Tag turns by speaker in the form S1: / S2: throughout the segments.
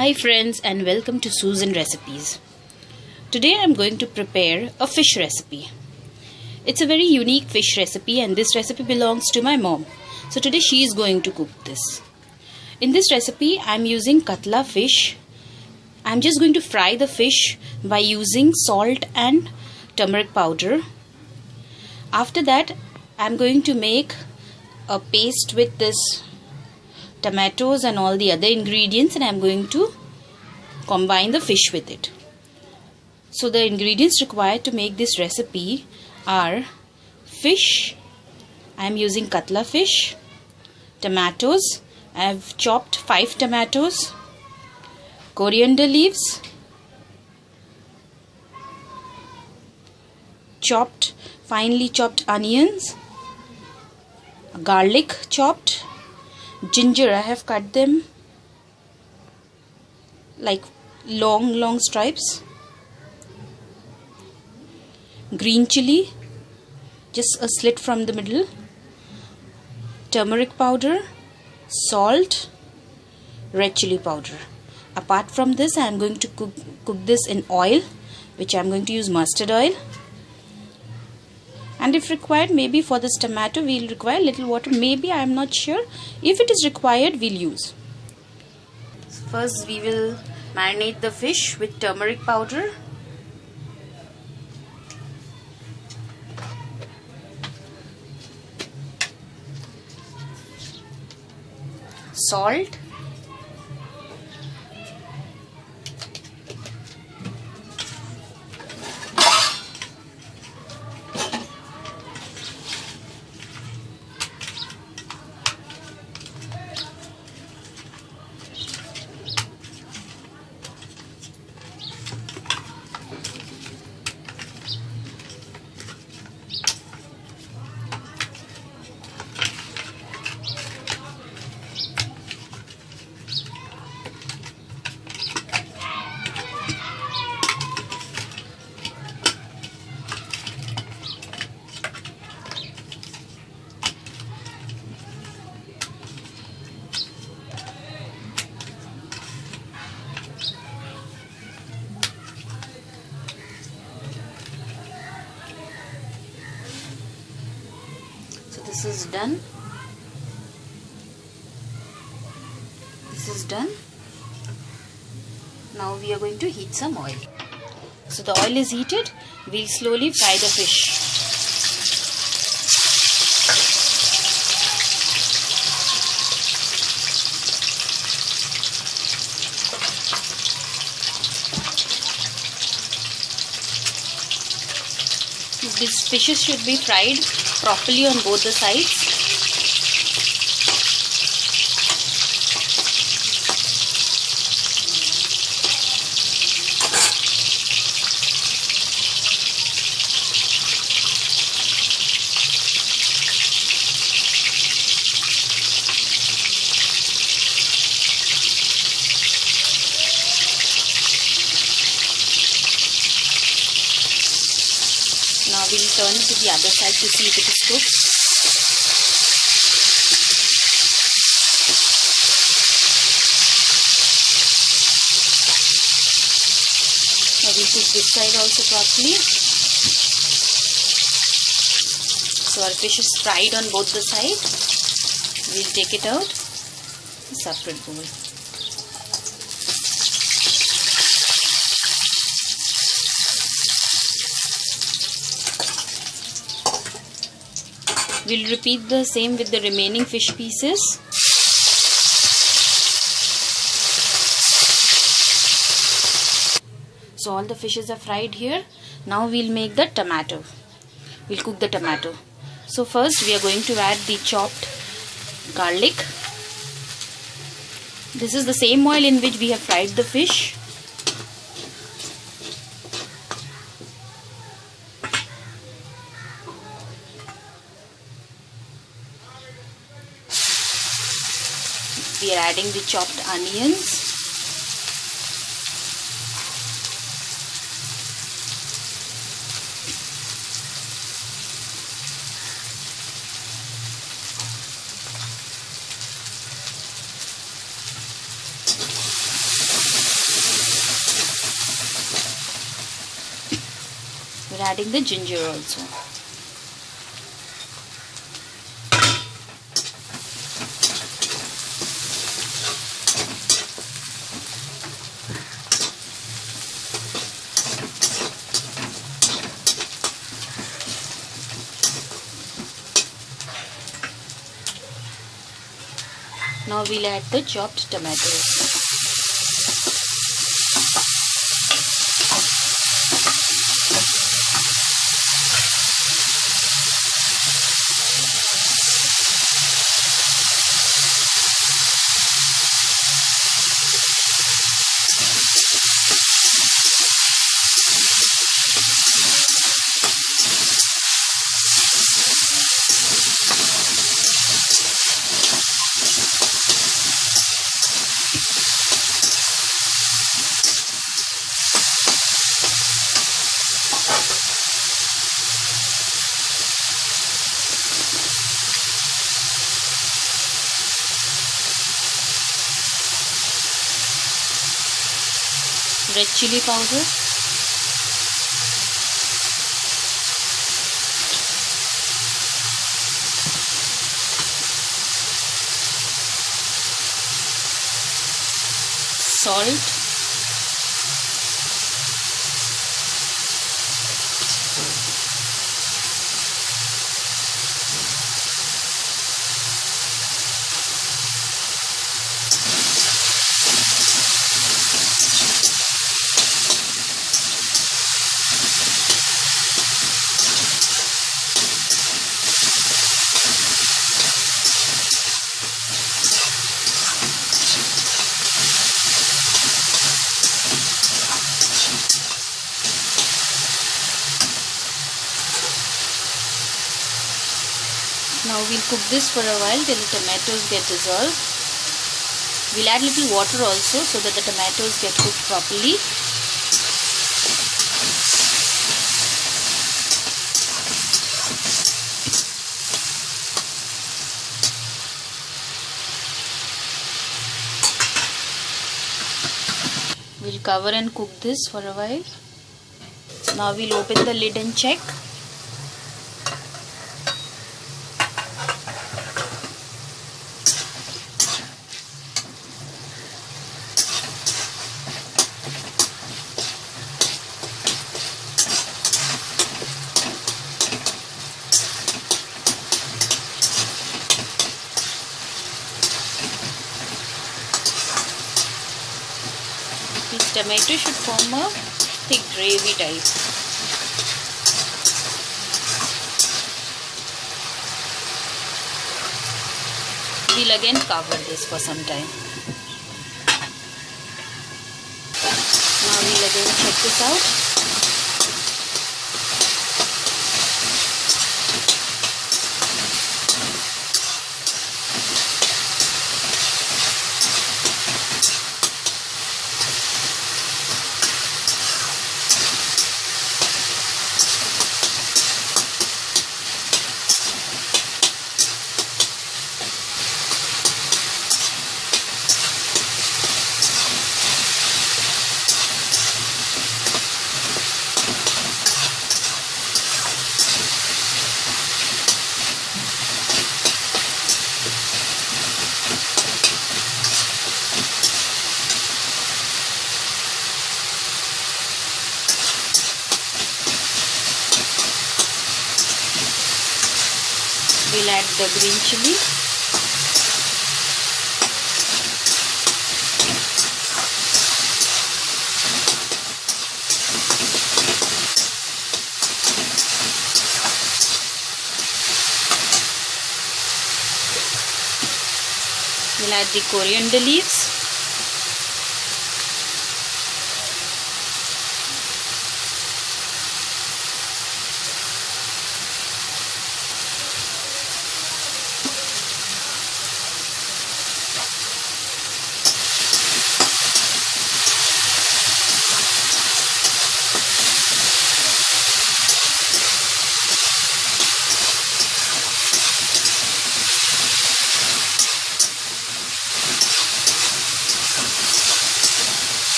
S1: Hi friends, and welcome to Susan Recipes. Today I am going to prepare a fish recipe. It's a very unique fish recipe and this recipe belongs to my mom. So today she is going to cook this. In this recipe I am using katla fish. I am just going to fry the fish by using salt and turmeric powder. After that I am going to make a paste with this tomatoes and all the other ingredients, and I am going to combine the fish with it. So the ingredients required to make this recipe are fish. I am using katla fish, tomatoes. I have chopped 5 tomatoes, coriander leaves, finely chopped onions, garlic chopped, ginger. I have cut them like long stripes, green chilli, just a slit from the middle, turmeric powder, salt, red chilli powder. Apart from this, I am going to cook this in oil, which I am going to use mustard oil. And if required, maybe for this tomato we will require little water. Maybe, I am not sure. If it is required, we will use. So first we will marinate the fish with turmeric powder, salt, This is done. This is done. Now we are going to heat some oil. So the oil is heated. We'll slowly fry the fish. These fishes should be fried properly on both the sides. Now we will turn it to the other side to see if it is cooked. Now we will cook this side also properly. So our fish is fried on both the sides. We will take it out in a separate bowl. We'll repeat the same with the remaining fish pieces. So all the fishes are fried here. Now we'll make the tomato. We'll cook the tomato. So first we are going to add the chopped garlic. This is the same oil in which we have fried the fish. We are adding the chopped onions. We're adding the ginger also. Now we'll add the chopped tomatoes. Red chilli powder, salt, Now we'll cook this for a while till the tomatoes get dissolved. We'll add little water also so that the tomatoes get cooked properly. We'll cover and cook this for a while. Now we'll open the lid and check. This tomato should form a thick gravy type. We'll again cover this for some time. Now we'll again check this out. We'll add the green chilli. We'll add the coriander leaves.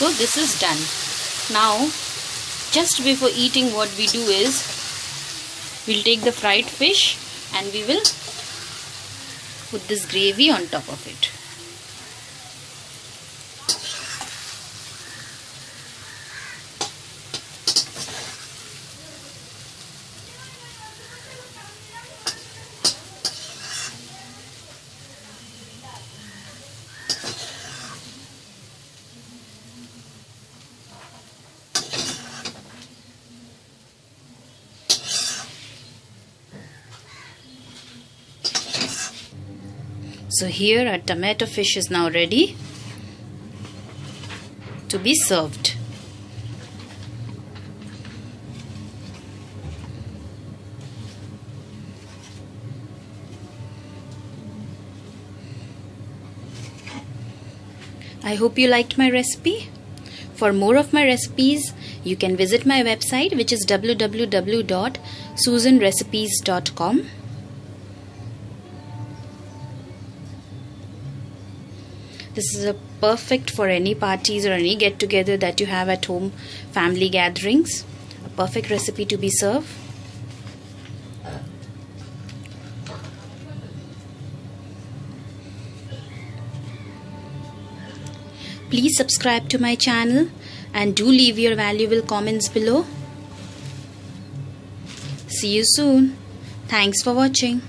S1: So this is done. Now just before eating, what we do is we'll take the fried fish and we will put this gravy on top of it. So here our tomato fish is now ready to be served. I hope you liked my recipe. For more of my recipes, you can visit my website, which is www.susanrecipes.com. This is a perfect for any parties or any get-together that you have at home, family gatherings. A perfect recipe to be served. Please subscribe to my channel and do leave your valuable comments below. See you soon. Thanks for watching.